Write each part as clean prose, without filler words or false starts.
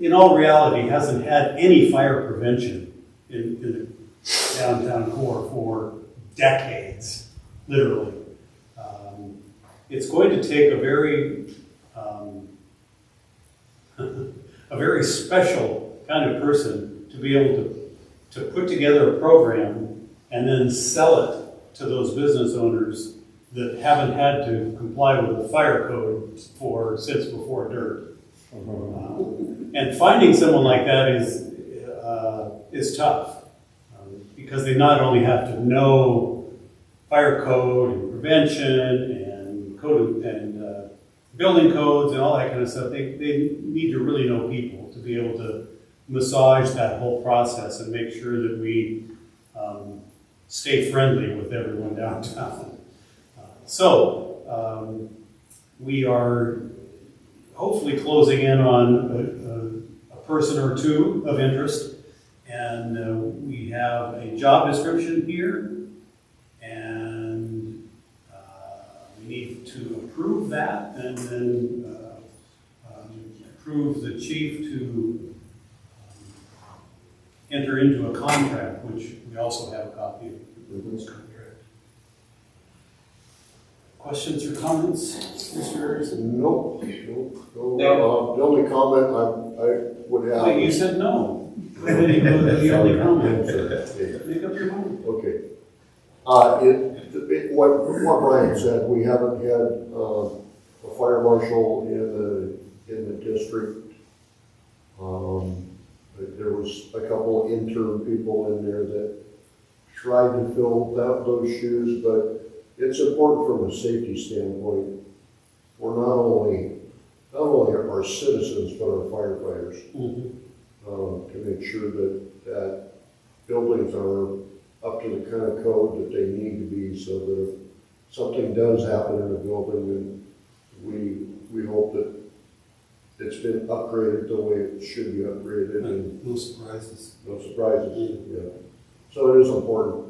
in all reality, hasn't had any fire prevention in the downtown core for decades, literally. It's going to take a very special kind of person to be able to put together a program and then sell it to those business owners that haven't had to comply with the fire code since before dirt. And finding someone like that is tough, because they not only have to know fire code and prevention and code and building codes and all that kind of stuff. They need to really know people to be able to massage that whole process and make sure that we stay friendly with everyone downtown. We are hopefully closing in on a person or two of interest, and we have a job description here, and we need to approve that, and then approve the chief to enter into a contract, which we also have a copy of this contract. Questions or comments, Mr. Harrison? Nope. No. The only comment I would have. Wait, you said no. The only comment. Make up your mind. Okay. What Brian said, we haven't had a fire marshal in the district. There was a couple interim people in there that tried to fill those shoes, but it's important from a safety standpoint for not only our citizens but our firefighters, to make sure that buildings are up to the kind of code that they need to be, so that if something does happen in a building, then we hope that it's been upgraded the way it should be upgraded. And no surprises. No surprises. Yeah. So it is important.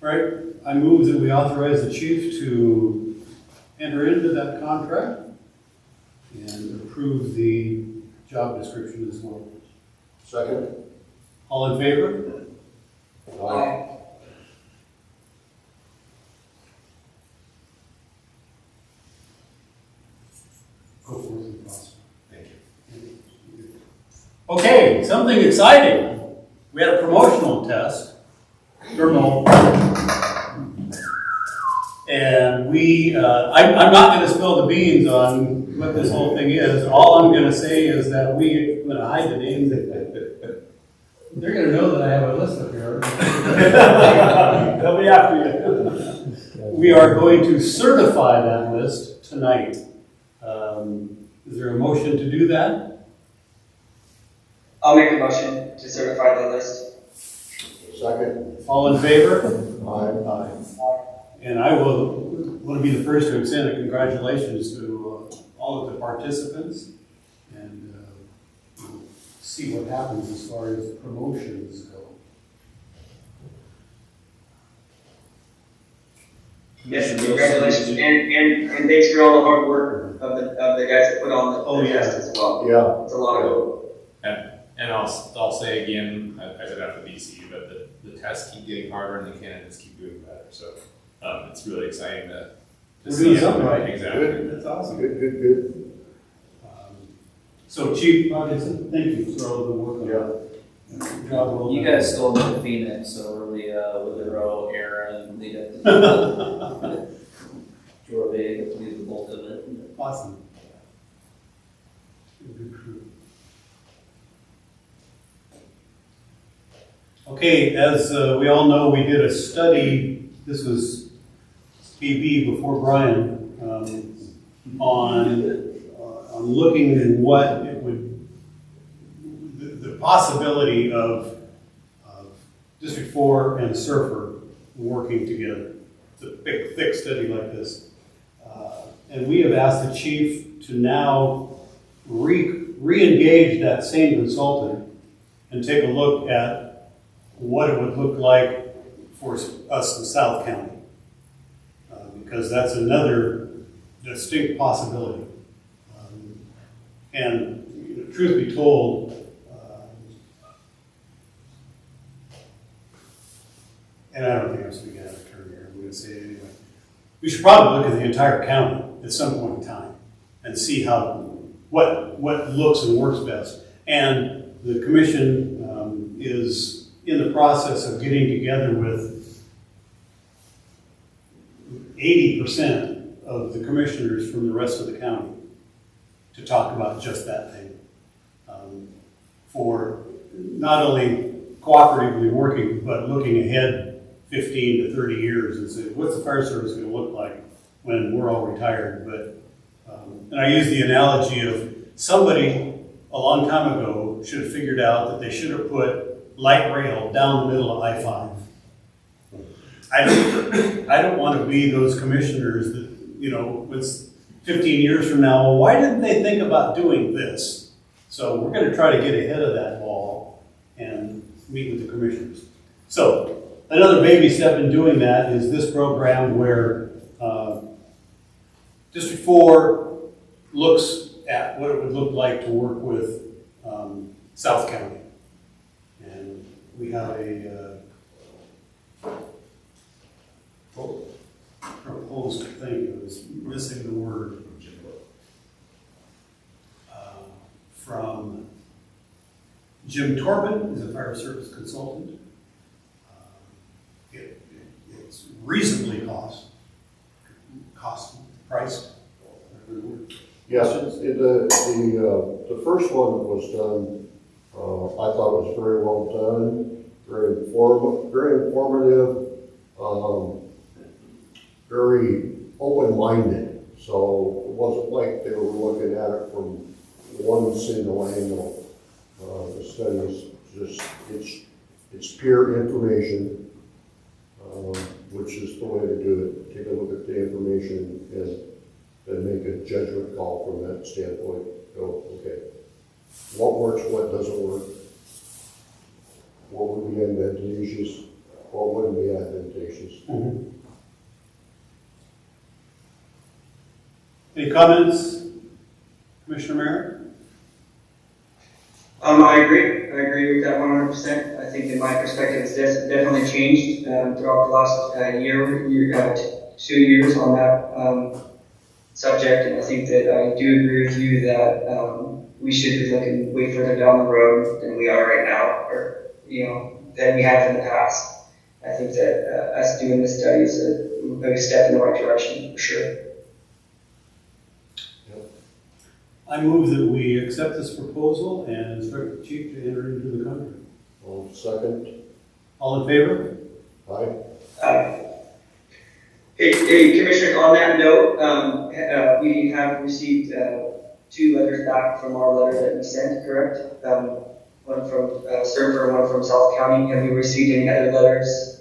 All right, I move that we authorize the chief to enter into that contract and approve the job description as well. Second. All in favor? Aye. Go forth and prosper. Thank you. Okay, something exciting. We had a promotional test. And I'm not going to spill the beans on what this whole thing is. All I'm going to say is that I'm going to hide the names. They're going to know that I have a list up here. They'll be after you. We are going to certify that list tonight. Is there a motion to do that? I'll make a motion to certify the list. Second. All in favor? Aye. And I want to be the first to extend a congratulations to all of the participants, and we'll see what happens as far as promotions go. Yes, congratulations, and thanks for all the hard work of the guys that put on the test as well. Yeah. It's a lot of work. And I'll say again, I said after BC, but the tests keep getting harder and the candidates keep doing better. So it's really exciting to We're see doing it. something right. Exactly. Good. That's awesome. Good. So Chief Robinson, thank you for all the work on that. Good job, well You done. guys stole me to Phoenix, so really with the row, Aaron, lead up to Jorge, get to do the bulk of it. Awesome. Good crew. Okay, as we all know, we did a study. This was BB before Brian, on looking at what it would, the possibility of District 4 and Surfer working together. It's a big, thick study like this. And we have asked the chief to now re-engage that same consultant and take a look at what it would look like for us in South County. Because that's another distinct possibility. And truth be told, and I don't think I'm speaking out of turn here, I'm going to say it anyway. We should probably look at the entire county at some point in time and see what looks and works best. And the commission is in the process of getting together with 80% of the commissioners from the rest of the county to talk about just that thing. For not only cooperatively working, but looking ahead 15 to 30 years and say, what's the fire service going to look like when we're all retired? But and I use the analogy of somebody a long time ago should have figured out that they should have put light rail down the middle of I-5. I don't want to be those commissioners that, you know, it's 15 years from now, well, why didn't they think about doing this? So we're going to try to get ahead of that ball and meet with the commissioners. So another baby step in doing that is this program where District 4 looks at what it would look like to work with South County. And we have a proposed thing, it was missing the word, from Jim Torben, who's a fire service consultant. It's reasonably priced. Yes, the first one that was done, I thought was very well done, very informative, very open-minded. So it wasn't like they were looking at it from one single angle. The study is just, it's pure information, which is the way to do it. Take a look at the information and make a judgment call from that standpoint. Go, okay, what works, what doesn't work, what would be advantageous, what wouldn't be advantageous. Mm-hmm. Any comments, Commissioner Merritt? I agree with that 100%. I think in my perspective, it's definitely changed throughout the last year, 2 years on that subject. And I think that I do agree with you that we should be looking way further down the road than we are right now, or, you know, than we have in the past. I think that us doing this study is a step in the right direction, for sure. I move that we accept this proposal and instruct the chief to enter into the contract. I'll second. All in favor? Aye. Hey, Commissioners, on that note, we have received 2 letters back from our letter that we sent, correct? One from Surfer and one from South County. Have you received any other letters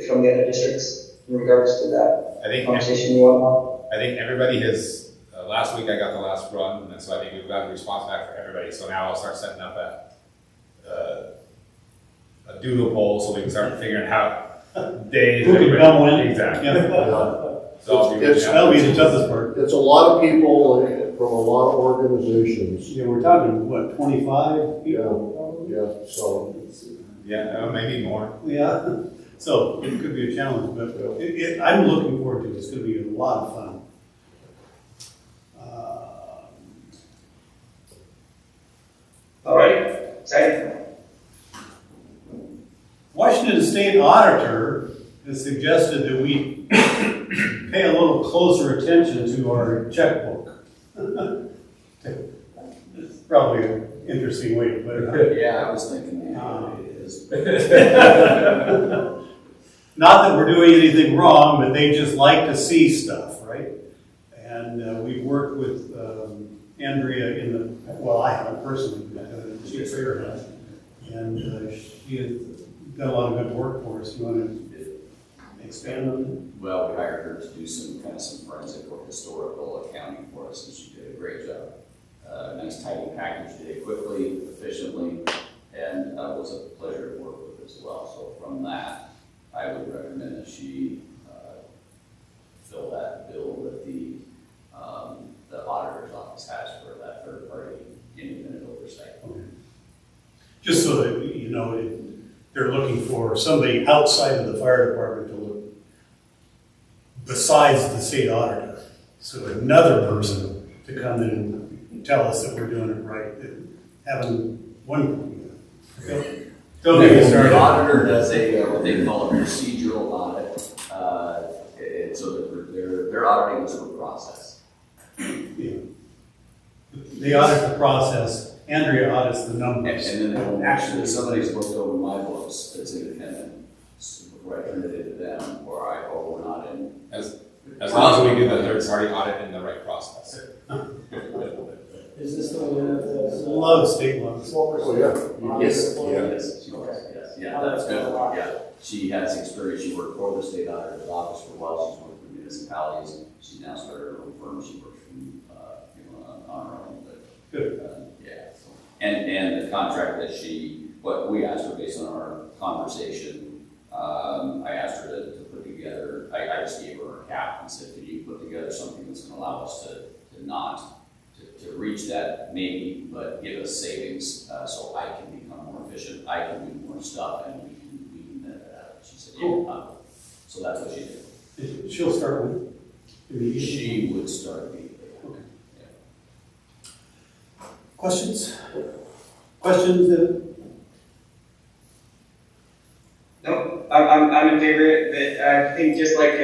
from the other districts in regards to that conversation you want? I think everybody has. Last week I got the last run, and so I think we've got a response back for everybody. So now I'll start setting up a doodle poll so we can start figuring out days. Who can come when? Exactly. Yeah. So that'll be the toughest part. It's a lot of people from a lot of organizations. Yeah, we're talking, what, 25 people? Yeah, so. Yeah, maybe more. Yeah, so it could be a challenge, but I'm looking forward to it. It's going to be a lot of fun. All right, exciting. Washington State Auditor has suggested that we pay a little closer attention to our checkbook. It's probably an interesting way to put it. Yeah, I was thinking it is. Not that we're doing anything wrong, but they just like to see stuff, right? And we've worked with Andrea I haven't personally, Chief Fair has, and she has done a lot of good work for us. You want to expand on that? Well, we hired her to do some forensic or historical accounting for us, and she did a great job. Nice tidy package, did it quickly, efficiently, and it was a pleasure to work with as well. So from that, I would recommend that she fill that bill that the auditor's office has for that third-party just so that, you know, they're looking for somebody outside of the fire department to look besides the state auditor. So another person to come in and tell us that we're doing it right. Having one, don't get me The started. auditor does what they call a procedural audit. So that they're auditing us for process. Yeah. They audit the process, Andrea audits the numbers. And then they will actually, somebody's looked over my books that's independent before I turn it into them, or we're not in. As long as we do the third party audit in the right process. Is this the one that Love state laws. Oh, yeah. Yes, yes, yeah, that's good. Yeah, she has experience. She worked for the state auditor's office for a while. She's worked for municipalities. She's now started her own firm. She works from on her own. But Good. yeah, so. And the contract that what we asked her based on our conversation, I asked her to put together. I just gave her a cap and said, "Can you put together something that's going to allow us to reach that maybe, but give us savings so I can become more efficient. I can do more stuff, and we can benefit out of it." She said, "Yeah." So that's what she did. She'll start with immediately. She would start immediately. Okay. Yeah. Questions? Questions? No, I'm in favor of it. I think just like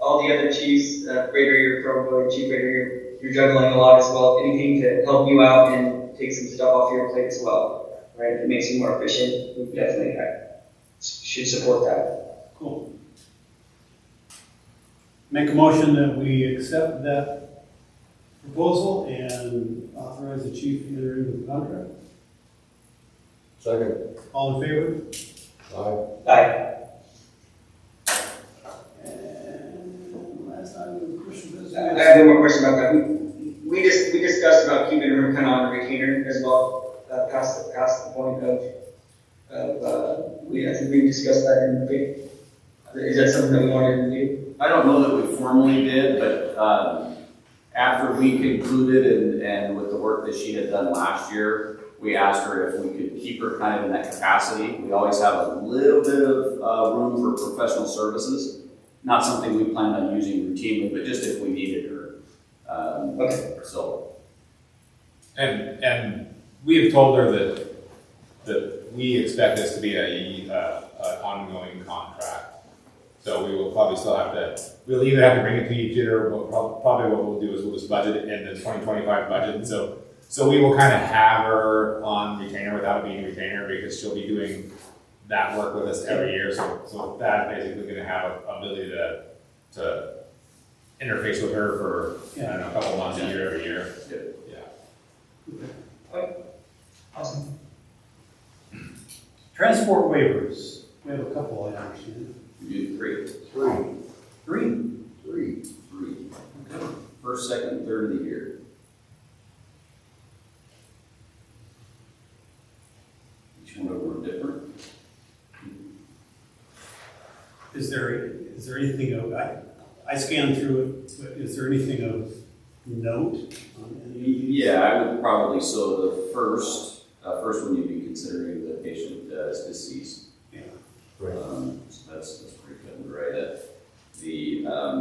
all the other chiefs, Raider, you're probably Chief Raider, you're juggling a lot as well. Anything to help you out and take some stuff off your plate as well, right? If it makes you more efficient, we definitely should support that. Cool. Make a motion that we accept that proposal and authorize the chief to enter into the contract. Second. All in favor? Aye. Aye. And last item, Christian business. I have one more question about that. We discussed about keeping her kind of on a retainer as well, past the point of I think we discussed that in the big. Is that something that we wanted to do? I don't know that we formally did, but after we concluded and with the work that she had done last year, we asked her if we could keep her kind of in that capacity. We always have a little bit of room for professional services. Not something we planned on using routinely, but just if we needed her. Okay. So. And we have told her that we expect this to be an ongoing contract. So we will probably still have to, we'll either have to bring it to each other, or probably what we'll do is we'll just budget it in the 2025 budget. So we will kind of have her on retainer without being a retainer, because she'll be doing that work with us every year. So that's basically going to have an ability to interface with her for, I don't know, a couple months, a year, every year. Yeah. Awesome. Transport waivers. We have a couple, I understand. You do three. Three. Okay. First, second, third of the year. Each one of them are different. Is there anything of, I scanned through it, but is there anything of note on any of these? Yeah, I would probably, so the first one you'd be considering the patient as deceased. Yeah. Right. So that's pretty good, right?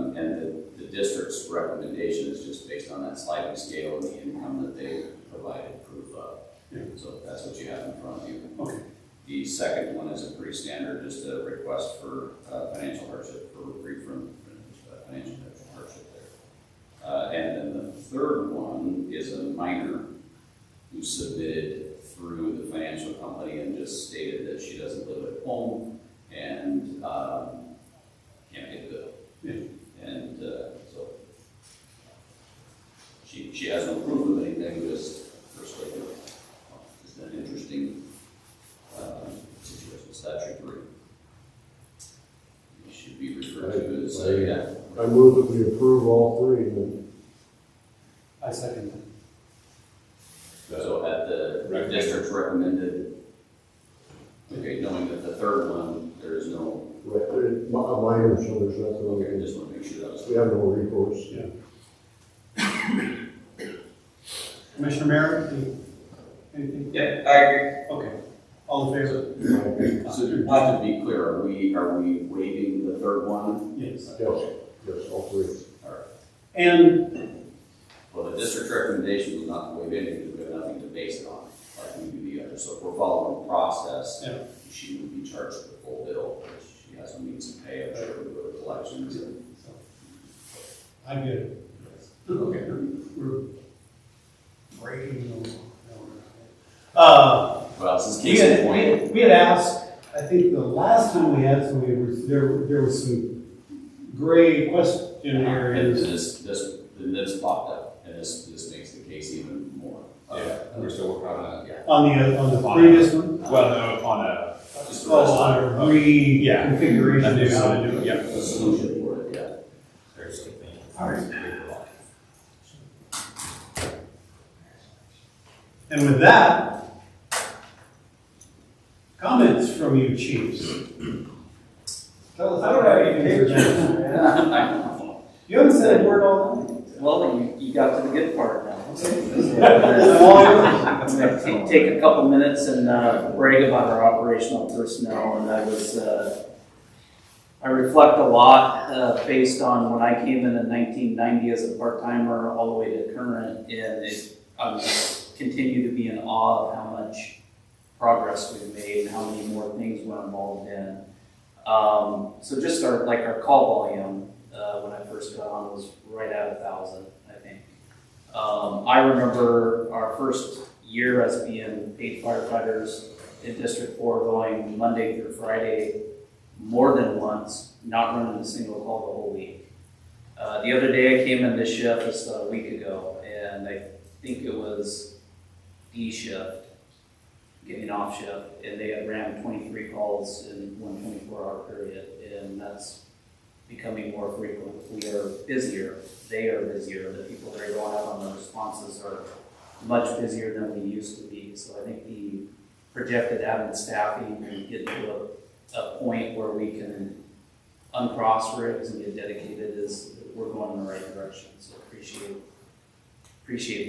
And the district's recommendation is just based on that sliding scale and the income that they provided proof of. Yeah. So that's what you have in front of you. Okay. The second one is a pretty standard, just a request for financial hardship, for relief from financial hardship there. And then the third one is a minor who submitted through the financial company and just stated that she doesn't live at home and can't pay the bill. Yeah. And so she has no proof of anything, just firstly, just an interesting situation, statute 3. It should be referred to as, yeah. I move that we approve all three. And I second that. So at the district's recommended, okay, knowing that the third one, there is no, a minor, so there's nothing. okay, I just want to make sure that was. We have no recourse. Yeah. Commissioner Merritt, anything? Yeah, I agree. Okay. All in favor? So not to be clear, are we waiving the third one? Yes. Yes, all three. All right. And, Well, the district's recommendation was not to waive anything, because we have nothing to base it on, like we do the other. So if we're following the process, yeah, she would be charged the full bill, which she has a means to pay, I'm sure, we go to collections. so, I get it. Okay, we're breaking the law. Well, this is We case in had, point. we had asked, I think the last time we had some, there was some gray question And areas. this popped up, and this makes the case even more. Yeah, we're still working on that. Yeah. On the previous one? Well, no, on a, Just the Oh, rest on of a reconfiguration Yeah. of how to do it. yeah. the solution for it, yeah. All right. And with that, comments from you chiefs. Tell us. I don't have any pictures. You haven't said a word all night. Well, you got to the good part now. All yours. I'm going to take a couple minutes and brag about our operational personnel, and I reflect a lot based on when I came in 1990 as a part-timer all the way to current, and I'm continue to be in awe of how much progress we've made and how many more things we're involved in. So just our call volume when I first got on was right at 1,000, I think. I remember our first year as being paid firefighters in District 4 going Monday through Friday more than once, not running a single call the whole week. The other day I came in this shift just a week ago, and I think it was D shift, getting off shift, and they had ran 23 calls in one 24-hour period, and that's becoming more frequent. We are busier, they are busier, the people that are going out on the responses are much busier than we used to be. So I think the projected admin staffing and get to a point where we can uncross rigs and get dedicated is we're going in the right direction. So appreciate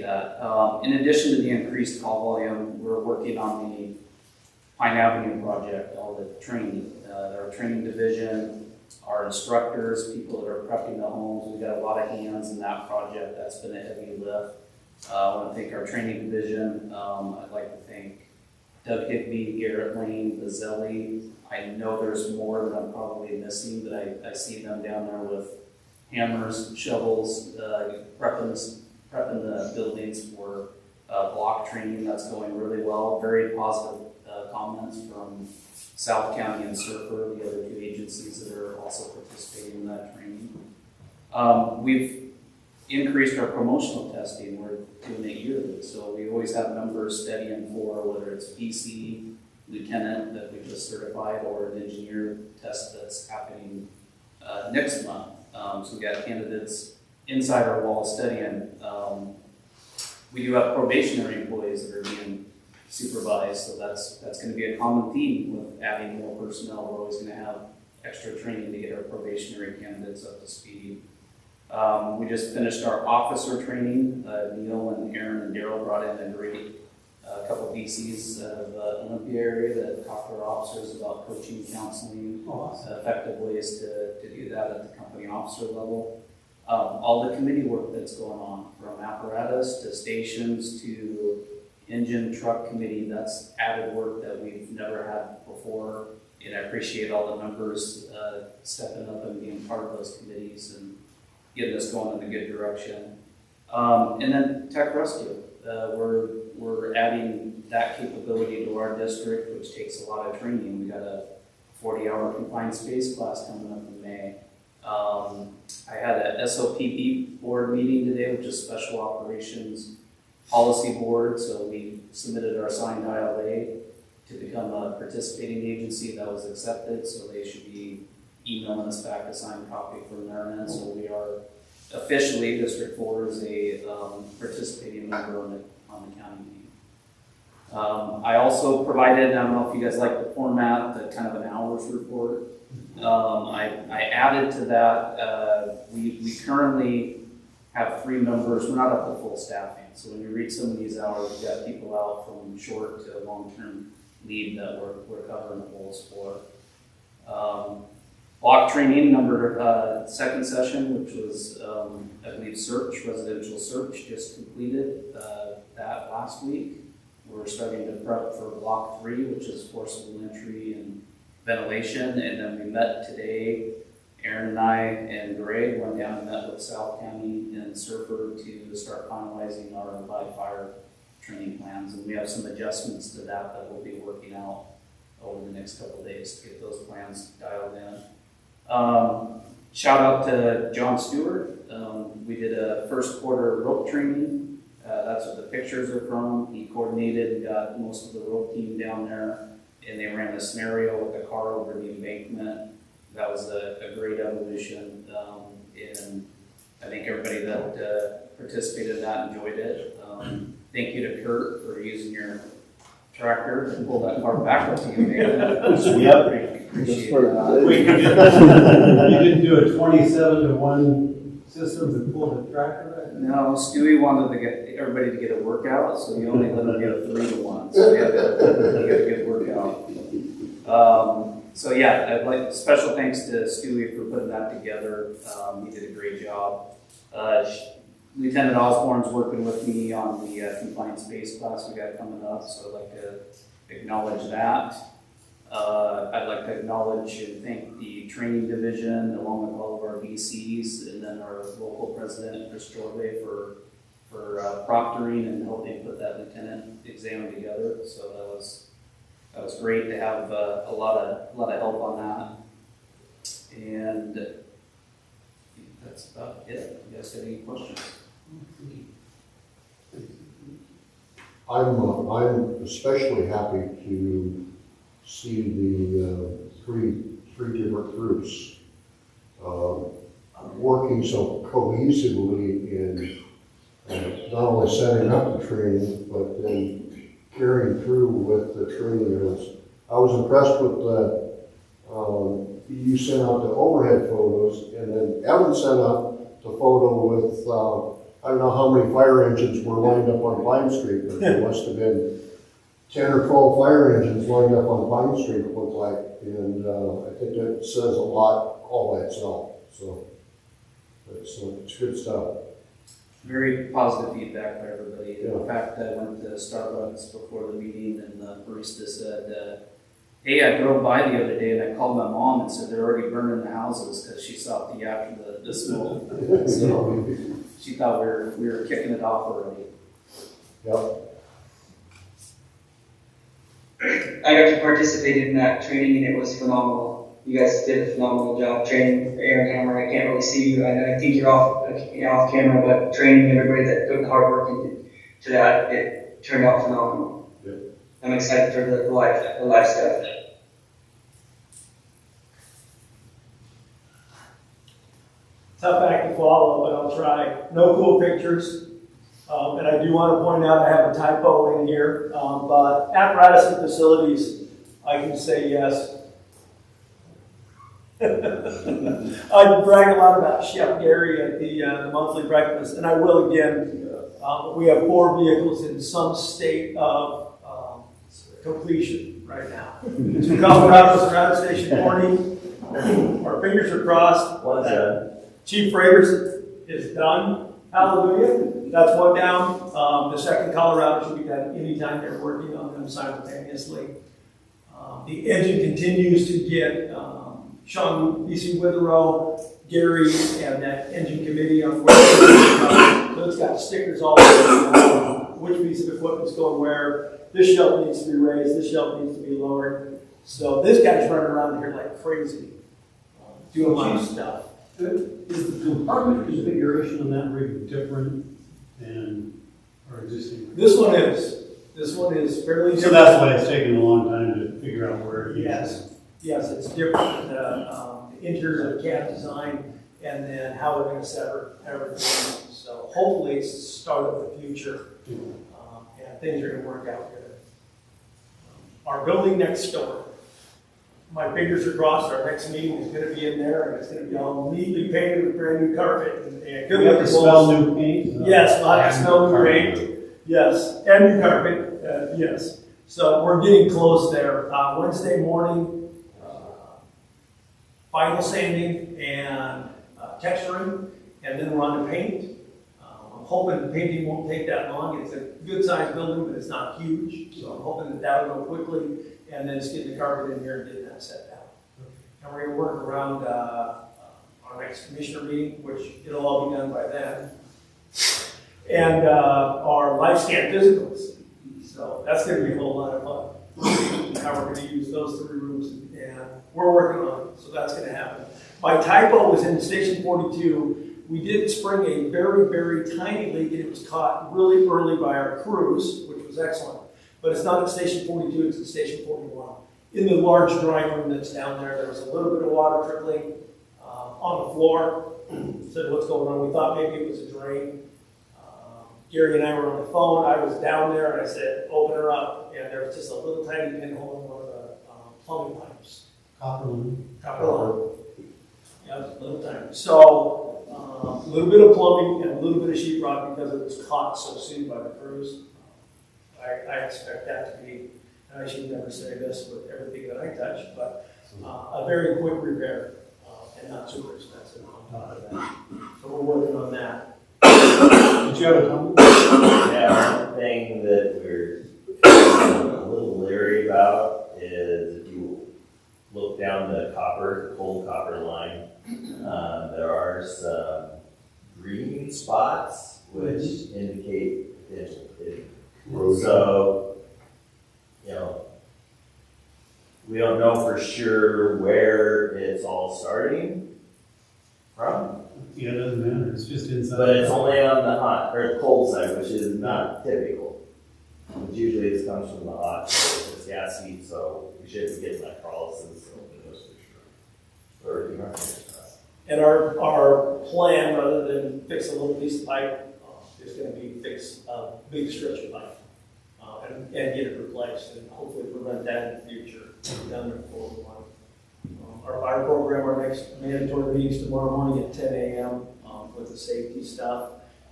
that. In addition to the increased call volume, we're working on the Pine Avenue project, all the training, our training division, our instructors, people that are prepping the homes. We've got a lot of hands in that project. That's been a heavy lift. I want to thank our training division. I'd like to thank Doug Higby, Garrett Lane, Bazzelli. I know there's more that I'm probably missing, but I see them down there with hammers, shovels, prepping the buildings for block training. That's going really well. Very positive comments from South County and Surfer, the other two agencies that are also participating in that training. We've increased our promotional testing. We're doing it yearly, so we always have members studying for whether it's PC, lieutenant that we just certified, or an engineer test that's happening next month. So we got candidates inside our wall studying. We do have probationary employees that are being supervised, so that's going to be a common theme with adding more personnel. We're always going to have extra training to get our probationary candidates up to speed. We just finished our officer training. Neil and Aaron and Daryl brought in a great couple of DCs out of the Olympia area that talk to our officers about coaching, counseling, effective ways to do that at the company officer level. All the committee work that's going on, from apparatus to stations to engine truck committee, that's added work that we've never had before. And I appreciate all the members stepping up and being part of those committees and getting us going in a good direction. And then tech rescue. We're adding that capability to our district, which takes a lot of training. We got a 40-hour confined space class coming up in May. I had a SOPB board meeting today, which is Special Operations Policy Board. So we submitted our signed ILA to become a participating agency. That was accepted, so they should be emailing us back a signed copy from their end. So we are officially, District 4 is a participating member on the county meeting. I also provided, I don't know if you guys like the format, the kind of an hours report. I added to that, we currently have 3 members. We're not up to full staffing. So when you read some of these hours, we've got people out from short to long-term lead that we're covering the holes for. Block training second session, which was, I believe, residential search, just completed that last week. We're starting to prep for block 3, which is forcible entry and ventilation. And then we met today, Aaron and I and Greg went down and met with South County and Surfer to start finalizing our live fire training plans. And we have some adjustments to that we'll be working out over the next couple of days to get those plans dialed in. Shout out to John Stewart. We did a first quarter rope training. That's what the pictures are from. He coordinated and got most of the rope team down there, and they ran a scenario with a car over the embankment. That was a great evolution, and I think everybody that participated in that enjoyed it. Thank you to Kurt for using your tractor to pull that car back up to you. Yep. Appreciate that. Wait, you didn't do a 27-to-1 system to pull the tractor back? No, Stewie wanted to get everybody to get a workout, so he only let them get a 3-to-1. So we had to get a good workout. So yeah, I'd like special thanks to Stewie for putting that together. He did a great job. Lieutenant Osborne's working with me on the confined space class we got coming up, so I'd like to acknowledge that. I'd like to acknowledge and thank the training division along with all of our VCs and then our local president, Chris Jorge, for proctoring and helping put that lieutenant exam together. So that was great to have a lot of help on that. And I think that's about it. You guys got any questions? I'm especially happy to see the three different groups working so cohesively in not only setting up the training, but then carrying through with the training. I was impressed with you sent out the overhead photos, and then Evan sent out the photo with I don't know how many fire engines were lined up on Pine Street, but there must have been 10 or 12 fire engines lined up on Pine Street, it looked like, and I think that says a lot all by itself. So it's good stuff. Very positive feedback by everybody. Yeah. In fact, I went to Starbucks before the meeting, and the barista said, hey, I drove by the other day and I called my mom and said they're already burning the houses because she saw the after the smoke. So she thought we were kicking it off already. Yep. I got to participate in that training and it was phenomenal. You guys did a phenomenal job training for Aaron Hammer. I can't really see you. I think you're off camera, but training everybody that put the hard work into that, it turned out phenomenal. Yeah. I'm excited for the live stuff. Tough act to follow, but I'll try. No cool pictures. And I do want to point out I have a typo in here, but apparatus and facilities, I can say yes. I brag a lot about Chef Gary at the monthly breakfast, and I will again. We have 4 vehicles in some state of completion right now. 2 Colorados around Station 40. Our fingers are crossed. What is that? Chief Freighters is done. Hallelujah. That's one down. The second Colorado should be done anytime. They're working on them simultaneously. The engine continues to get Sean, BC Witherow, Gary, and that engine committee on where so it's got stickers all over which piece of equipment's going where. This shelf needs to be raised. This shelf needs to be lowered. So this guy's running around here like crazy, doing a lot of stuff. Is the compartment configuration on that rig different than our existing? This one is fairly. So that's why it's taken a long time to figure out where it is. Yes, it's different. The interior of the cab design, and then how we're going to sever everything. So hopefully it's the start of the future, and things are going to work out good. Our building next door. My fingers are crossed. Our next meeting is going to be in there, and it's going to be all neatly painted with brand new carpet. And Do we have to smell new paint? Yes, a lot of smell new paint. Yes, and new carpet. Yes. So we're getting close there. Wednesday morning, final sanding and texturing, and then we're on to paint. I'm hoping the painting won't take that long. It's a good sized building, but it's not huge. So I'm hoping that that'll go quickly, and then just getting the carpet in here and getting that set down. And we're gonna work around our next commissioner meeting, which it'll all be done by then. And our life scan physicals. So that's gonna be a whole lot of fun. How we're gonna use those 3 rooms, and we're working on it, so that's gonna happen. My typo was in Station 42. We did spring a very, very tiny leak, and it was caught really early by our crews, which was excellent. But it's not at Station 42, it's at Station 41. In the large drying room that's down there, there was a little bit of water trickling on the floor. Said, what's going on? We thought maybe it was a drain. Gary and I were on the phone. I was down there, and I said, open her up. And there was just a little tiny pinhole in one of the plumbing pipes. Copper line. Copper line. Yeah, a little tiny. So, a little bit of plumbing and a little bit of sheetrock because it was caught so soon by the crews. I expect that to be, and I should never say this with everything that I touch, but a very quick repair and not super expensive on top of that. So we're working on that. Did you have a comment? Yeah, one thing that we're a little leery about is if you look down the cold copper line, there are some green spots which indicate it. So, you know, we don't know for sure where it's all starting from. Yeah, it doesn't matter, it's just inside. But it's only on the hot or the cold side, which is not typical. Which usually this comes from the hot, it's gassy, so we shouldn't get electrolysis. And our plan, rather than fix a little piece of pipe, is going to be fix a big stretch of pipe and get it replaced, and hopefully prevent that in the future. Done before we want. Our fire program, our next mandatory meeting is tomorrow morning at 10 a.m. With the safety stuff.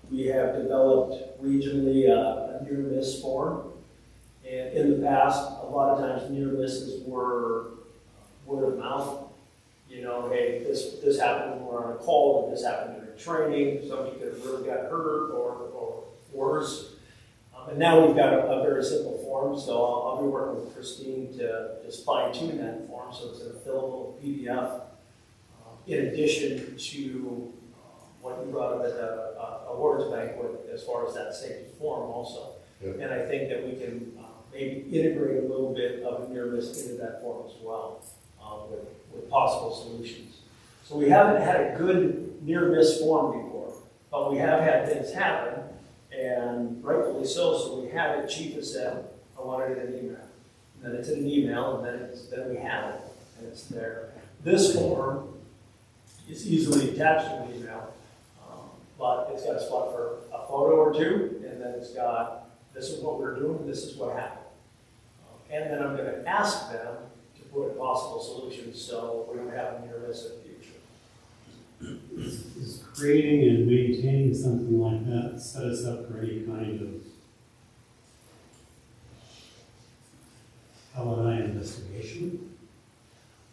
We have developed regionally a near miss form, and in the past, a lot of times near misses were word of mouth. You know, hey, this happened when we were on a call, or this happened during training, somebody could have really got hurt or worse. And now we've got a very simple form, so I'll be working with Christine to just fine tune that form so it's in a fillable PDF. In addition to what you brought up at the awards banquet as far as that safety form also. Yep. And I think that we can maybe integrate a little bit of a near miss into that form as well with possible solutions. So we haven't had a good near miss form before, but we have had things happen, and rightfully so we have it. Chief has said, I wanted it in an email. And then it's in an email, and then we have it, and it's there. This form is easily attached to an email, but it's got a spot for a photo or two, and then it's got, this is what we're doing, this is what happened. And then I'm going to ask them to put in possible solutions so we don't have a near miss in the future. Is creating and maintaining something like that set us up for any kind of L&I investigation?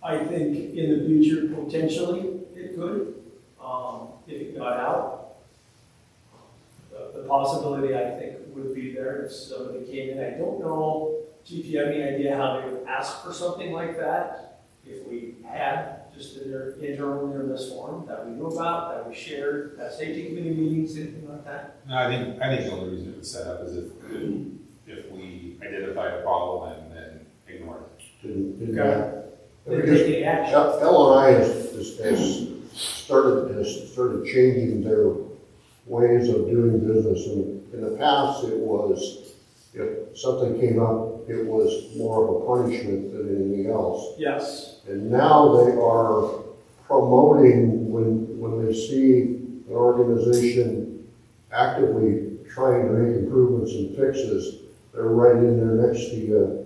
I think in the future, potentially, it could, if it got out. The possibility, I think, would be there if somebody came in. I don't know, Chief, you have any idea how they would ask for something like that? If we had just in their internal near miss form that we knew about, that we shared at safety committee meetings, anything like that? No, I think the only reason it was set up is if we identify a problem and then ignore it. Didn't Didn't take any action. L&I has started changing their ways of doing business. And in the past, it was, if something came up, it was more of a punishment than anything else. Yes. And now they are promoting when they see an organization actively trying to make improvements and fixes, they're right in there next to you,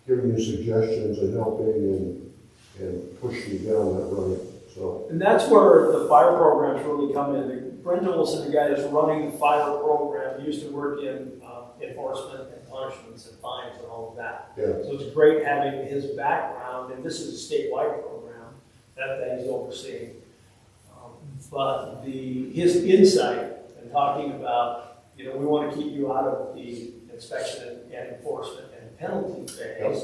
giving you suggestions and helping and pushing you down that road. So. And that's where the fire programs really come in. Brent Olson, the guy that's running the fire program I used to work in enforcement and punishments and fines and all of that. Yeah. So it's great having his background, and this is a statewide program that he's overseeing. But his insight and talking about, we want to keep you out of the inspection and enforcement and penalty phase.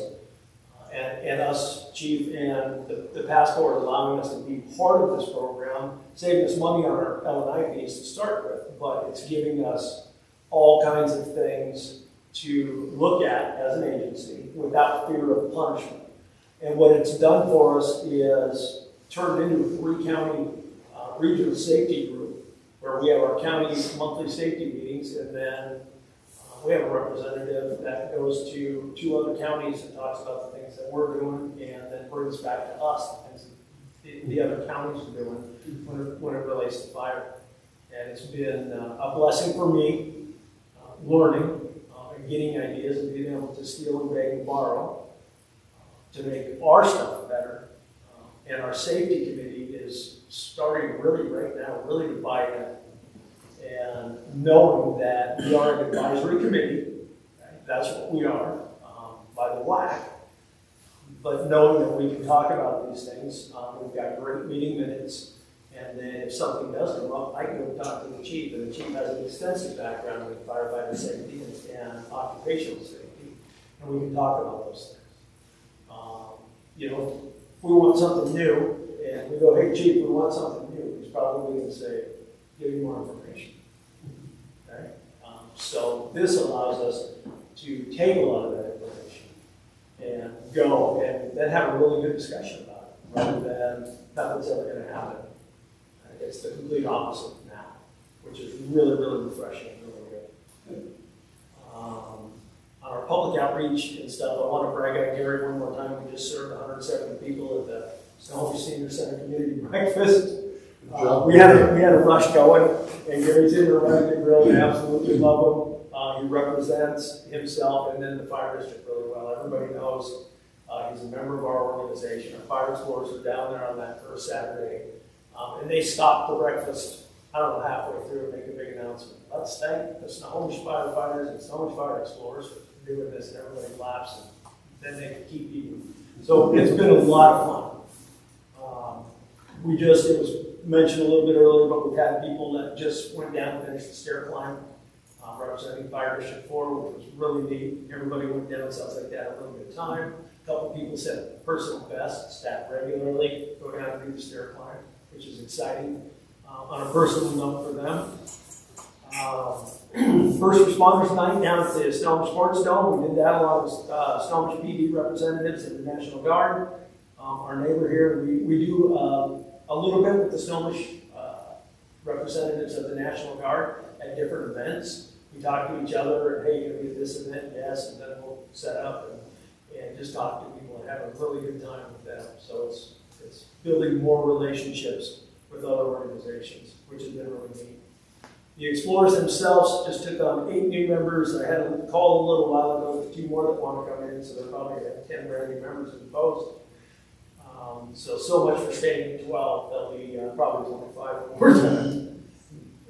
And us, Chief, and the passport allowing us to be part of this program, saving us money on our L&I fees to start with, but it's giving us all kinds of things to look at as an agency without fear of punishment. And what it's done for us is turned into a 3-county regional safety group where we have our county monthly safety meetings, and then we have a representative that goes to 2 other counties and talks about the things that we're doing, and then brings back to us the things the other counties are doing when it relates to fire. And it's been a blessing for me, learning and getting ideas and being able to steal and beg and borrow to make our stuff better. And our safety committee is starting really right now, really to buy in. And knowing that we are an advisory committee, right? That's what we are, by the WAC. But knowing that we can talk about these things, we've got great meeting minutes, and then if something does come up, I can go talk to the chief, and the chief has an extensive background with firefighter safety and occupational safety, and we can talk about those things. If we want something new, and we go, hey chief, we want something new, he's probably going to say, give me more information. Okay? So this allows us to take a lot of that information and go and then have a really good discussion about it, rather than nothing's ever going to happen. It's the complete opposite now, which is really, really refreshing and really good. On our public outreach and stuff, I want to brag on Gary one more time. We just served 170 people at the Snohomish Senior Center Community Breakfast. We had a rush going, and Gary's in there running the grill. We absolutely love him. He represents himself and then the fire district really well. Everybody knows he's a member of our organization. Our fire explorers are down there on that first Saturday, and they stopped the breakfast, I don't know, halfway through and make a big announcement. Let's thank the Snohomish firefighters and Snohomish fire explorers for doing this, and everybody claps, and then they can keep eating. So it's been a lot of fun. It was mentioned a little bit earlier, but we've had people that just went down and finished the stair climb, representing Fire District 4, which was really neat. Everybody went down, sounds like they had a really good time. A couple of people set personal bests, staff regularly, go down and do the stair climb, which is exciting on a personal note for them. First Responders Night down at the Snohomish Sports Dome. We did that along with Snohomish PD representatives and the National Guard. Our neighbor here, we do a little bit with the Snohomish representatives of the National Guard at different events. We talk to each other, and hey, you're going to be at this event, yes, and then we'll set up and just talk to people and have a really good time with them. So it's building more relationships with other organizations, which has been really neat. The Explorers themselves just took on 8 new members. I had a call a little while ago with 2 more that want to come in, so they're probably at 10 brand new members in the post. So much for staying at 12. They'll be probably 25 when we're done.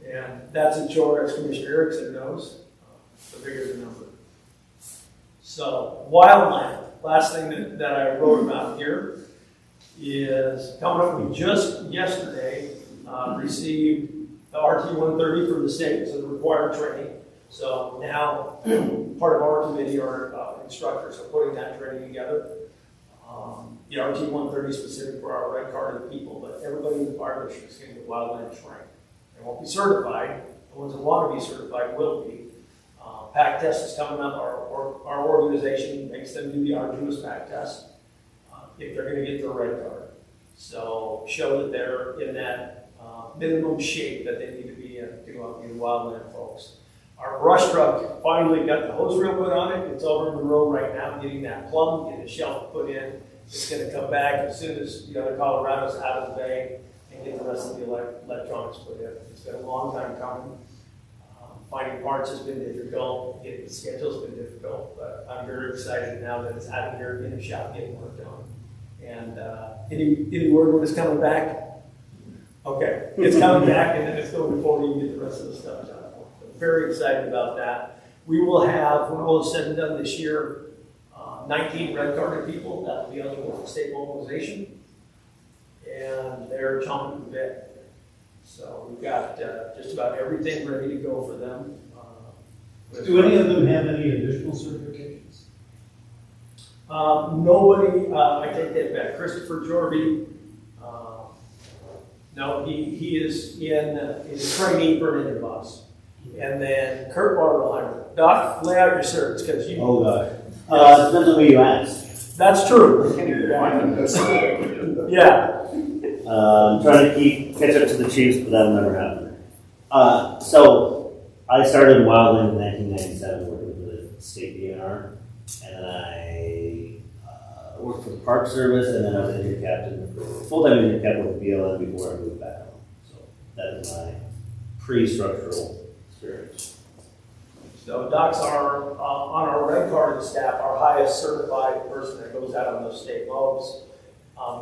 And that's a chore, as Commissioner Erickson knows, the bigger the number. So, wildland. Last thing that I wrote about here is coming up. We just yesterday received the RT-130 from the state, so the required training. So now part of our committee, our instructors are putting that training together. The RT-130 is specific for our red carded people, but everybody in the fire district is going to get wildland training. They won't be certified. The ones that want to be certified will be. PAC test is coming up. Our organization makes them do the arduous PAC test if they're going to get their red card. So show that they're in that minimum shape that they need to be in to go out and be the wildland folks. Our brush truck finally got the hose reel put on it. It's over in Monroe right now, getting that plumbed, getting the shelf put in. It's going to come back as soon as the other Colorado's out of the bay and get the rest of the electronics put in. It's been a long time coming. Finding parts has been difficult. Getting the schedule's been difficult, but I'm very excited now that it's out of here in the shop getting work done. And any word when it's coming back? Okay, it's coming back, and then it's going forward and get the rest of the stuff done. very excited about that. We will have, when all is said and done this year, 19 red carded people that will be eligible for state mobilization. And they're chomping at the bit. So we've got just about everything ready to go for them. Do any of them have any additional certifications? Nobody, I take that back. Christopher Jorby, no, he is in training for an engine boss. And then Kurt Bartelheimer. Doc, lay out your certs, because you. Oh, God. Depends on who you ask. That's true. Yeah. I'm trying to catch up to the Chiefs, but that'll never happen. So I started in wildland in 1997 working for the state DNR, and then I worked for the Park Service, and then I was engine captain, full-time engine captain with BLM before I moved back home. So that is my pre-structural experience. So Doc's are on our red carded staff, our highest certified person that goes out on those state mobs,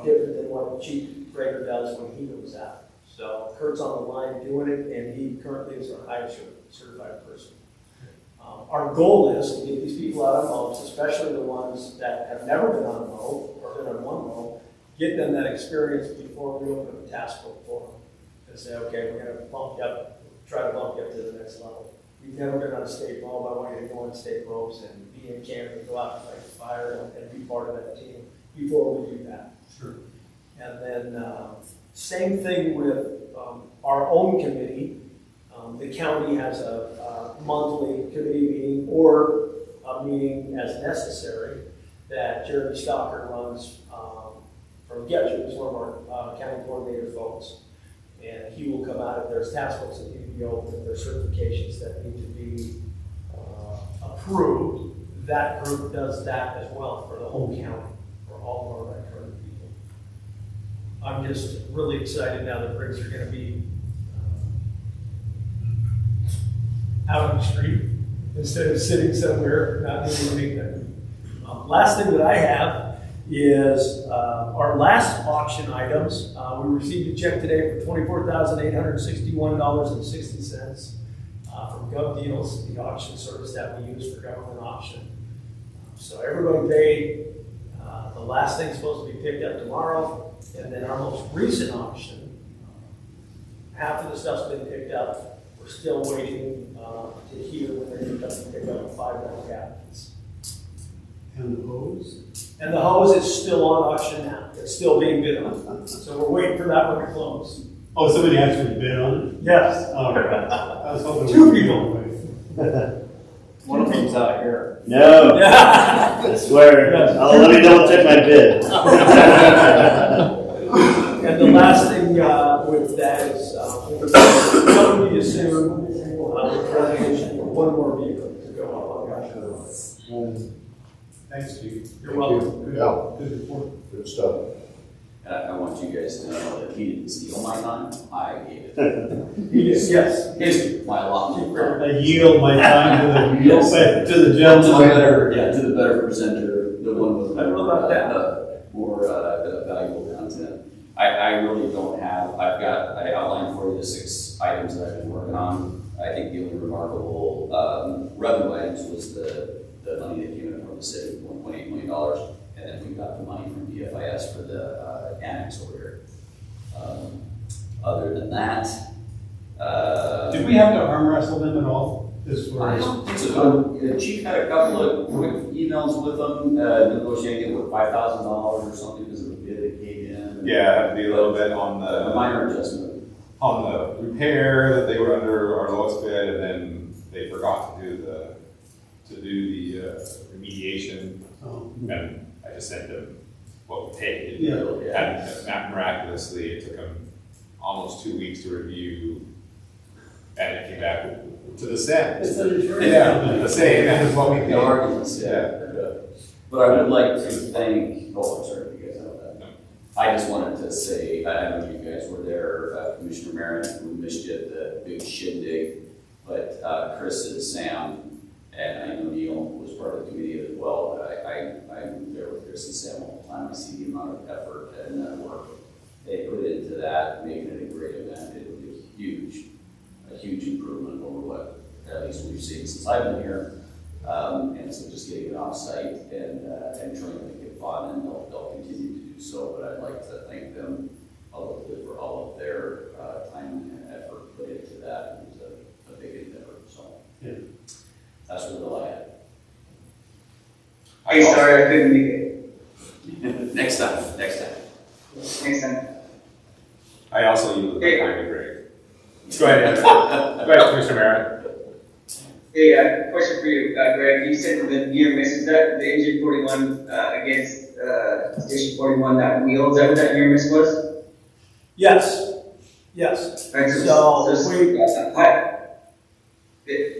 different than what Chief Rager does when he goes out. So Kurt's on the line doing it, and he currently is our highest certified person. Our goal is to get these people out on mobs, especially the ones that have never been on a mob or been on one mob, get them that experience before we open up a task force for them. And say, okay, we're going to bump you up, try to bump you up to the next level. You've never been on a state mob, I want you to go on state mobs and be in camp and go out and fight fire and be part of that team before we do that. Sure. And then same thing with our own committee. The county has a monthly committee meeting or a meeting as necessary that Jeremy Stocker runs from Getcher. He's one of our county coordinator folks. And he will come out if there's task forces that need to be open, if there's certifications that need to be approved. That group does that as well for the whole county, for all of our red carded people. I'm just really excited now that rigs are going to be out on the street instead of sitting somewhere not doing anything. Last thing that I have is our last auction items. We received a check today for $24,861.60 from Gov Deals, the auction service that we use for government auction. So everybody paid. The last thing's supposed to be picked up tomorrow, and then our most recent auction, half of the stuff's been picked up. We're still waiting to hear when they're going to pick up 5 more cabinets. And the hose? And the hose is still on auction now. It's still being bid on. So we're waiting for that one to close. Oh, somebody actually bid on it? Yes. Oh, right. I was hoping. 2 people. One of them's out here. No, Yeah. I swear. Yes. Let me double check my bid. And the last thing with that is coming to you soon with resolution for 1 more vehicle to go up on auction. Thanks, Chief. You're welcome. Yeah, Good report. good stuff. And I want you guys to know that he didn't steal my time, I gave it. Yes. His, my allotment. I yield my time to the, Yes. to the To the gentleman. better, yeah, to the better presenter, the one with I don't know about that. more valuable content. I really don't have, I outlined for you the 6 items that I've been working on. I think the only remarkable revenue items was the money that came in from the city, $1.8 million. And then we got the money from DFIS for the annex over here. Other than that, Did we have to arm wrestle them at all? As I far as, don't think so. The chief had a couple of quick emails with them, negotiating with $5,000 or something because of a bid that came in. Yeah, it'd be a little bit on A the minor adjustment. repair that they were under our lowest bid, and then they forgot to do the remediation. oh, And I just sent them what we paid. Yeah. And miraculously, it took them almost 2 weeks to review, and it came back to the same. It's an insurance Yeah, company. the same as what we paid. No arguments, yeah. But I would like to thank, I'm sorry if you guys have that. No. I just wanted to say, I don't know if you guys were there, Commissioner Merritt, who missed you at the big shindig, but Chris and Sam, and I know Neil was part of the committee as well, but I'm there with Chris and Sam all the time. I see the amount of effort and work they put into that, making it a great event. It was a huge improvement over what since I've been here. And so just getting it off site and trying to make it fun, and they'll continue to do so. But I'd like to thank them publicly for all of their time and effort put into that. It was a big endeavor. So Yeah. that's really all I had. Hey, sorry, I couldn't make it. Next time. Next time. I also use the time to Greg. Go ahead, go ahead, Commissioner Merritt. Hey, question for you, Greg. You said the near miss, is that the engine 41 against station 41, that wheel? Is that what that near miss was? Yes, yes. Right, So we-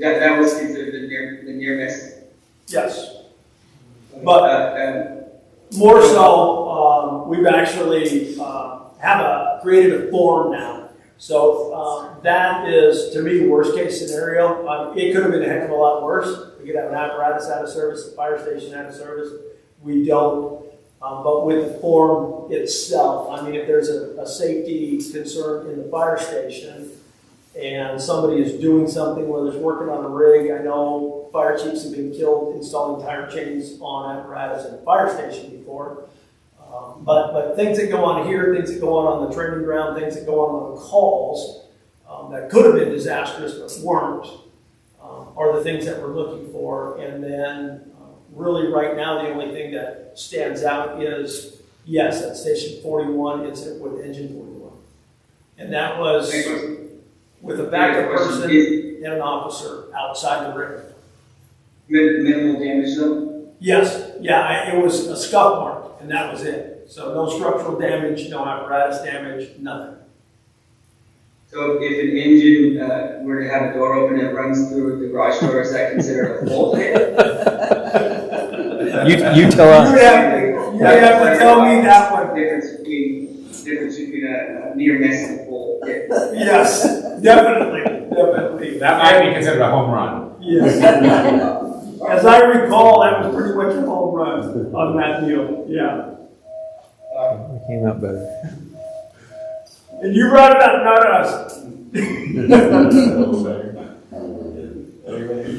that was considered the near miss. Yes. But more so, we've actually created a form now. So that is, to me, worst case scenario. It could have been a heck of a lot worse. We could have an apparatus out of service, a fire station out of service. We don't. But with the form itself, I mean, if there's a safety concern in the fire station and somebody is doing something, whether it's working on a rig, I know fire chiefs have been killed installing tire chains on apparatus in a fire station before. But things that go on here, things that go on the training ground, things that go on the calls that could have been disastrous but weren't, are the things that we're looking for. And then really right now, the only thing that stands out is, yes, at Station 41 incident with Engine 41. And that was with a backup person and an officer outside the ring. Minimal damage though? Yes, yeah, it was a scuff mark, and that was it. So no structural damage, no apparatus damage, nothing. So if an engine were to have a door open and it runs through the garage door, is that considered a full hit? You tell us. You have to tell me that one. Difference between a near miss and a full hit. Yes, definitely. That might be considered a home run. Yes. As I recall, that was pretty much a home run on that deal, yeah. It came out better. And you brought it up, not us.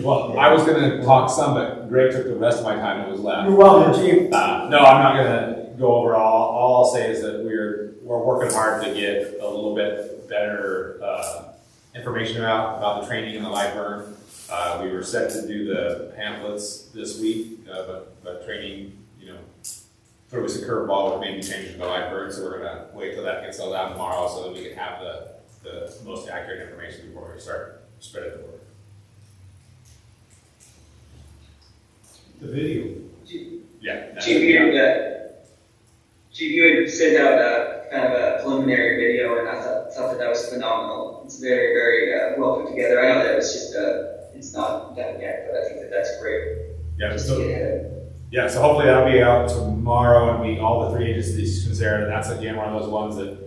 Well, I was going to talk some, but Greg took the rest of my time that was left. You're welcome, Chief. No, I'm not going to go over all I'll say is that we're working hard to get a little bit better information about the training and the live burn. We were set to do the pamphlets this week, but training, threw us a curveball with maybe changing the live burn, so we're going to wait till that gets settled down tomorrow so that we can have the most accurate information before we start spreading the word. The video. Yeah. Chief, you had sent out kind of a preliminary video, and I thought that was phenomenal. It's very, very well put together. I know that was just it's not done yet, but I think that's great. Yeah. Just to get ahead. Yeah, so hopefully that'll be out tomorrow, and all the 3 agencies considered, and that's again one of those ones that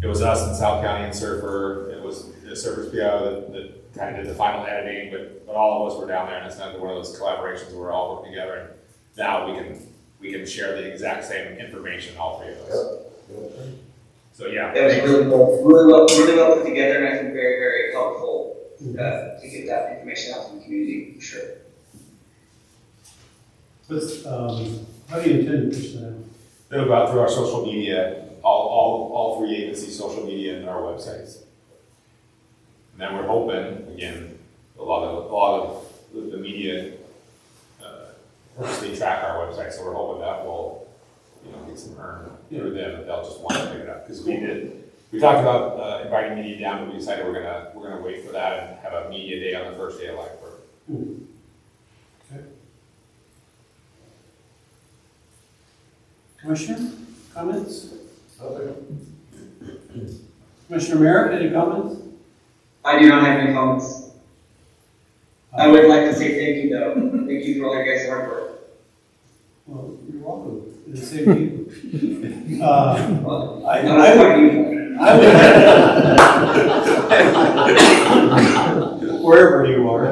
it was us in South County and Surfer. It was the Surfer's PO that kind of did the final editing, but all of us were down there, and it's another one of those collaborations where we're all working together, and now we can share the exact same information, all 3 of us. So yeah, That was really well put together, and I think very, very helpful to get that information out to the community for sure. How do you intend to push that out? it'll go out through our social media, all 3 agencies' social media and our websites. And then we're hoping, again, a lot of the media purposely track our website, so we're hoping that will, get some earn through them, and they'll just want to pick it up. Because we talked about inviting media down, but we decided we're gonna wait for that and have a media day on the first day of live work. Okay. Commissioner, comments? Commissioner Merritt, any comments? I do not have any comments. I would like to say thank you, though. Thank you for all your guys' hard work. Well, you're welcome. The same to you. Wherever you are.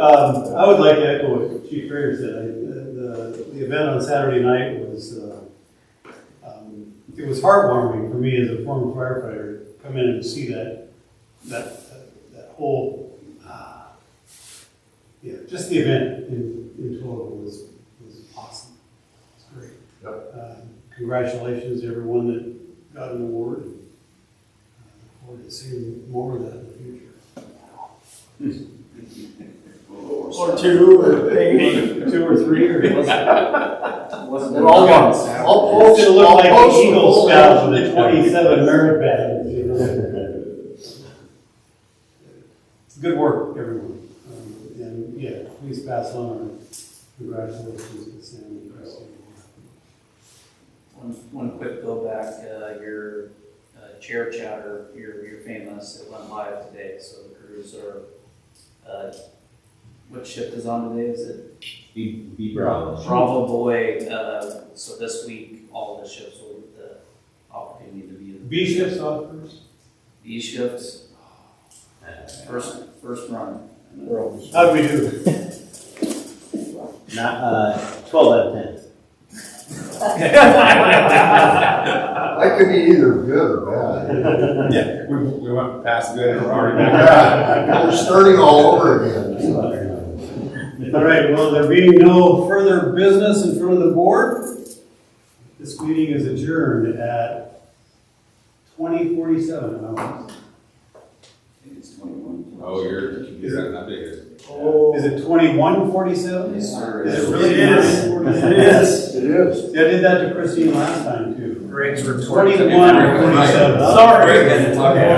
I would like to echo what Chief Frater said. The event on Saturday night was, it was heartwarming for me as a former firefighter to come in and see that whole yeah, just the event in total was awesome. It's great. Congratulations to everyone that got an award. Look forward to seeing more of that in the future. Or two, or maybe. 2 or 3 or Wasn't And I'll post, It looked I'll like an post the Eagle full Scout with list. a 27 merit badge, you know. Good work, everyone. And yeah, please pass on our congratulations to Sam and Christine. One quick go back, your chair chatter, you're famous, it went live today, so the crews are, what shift is on today, is it? Be Bravo. Bravo Boy, so this week, all the shifts will get the opportunity to be in B shifts off first. B shifts, first run. How do we do? Not, 12 out of 10. I could be either good or bad. Yeah, we went past good and we're already back. We're starting all over again. All right, well, there being no further business in front of the board, this meeting is adjourned at 20:47. I think it's 21. Oh, your computer, not big. Is it 21:47? Yes, sir. Is it really? It is. 21:47? It is. It is. Yeah, I did that to Christine last time too. Greg's 21:47. Sorry.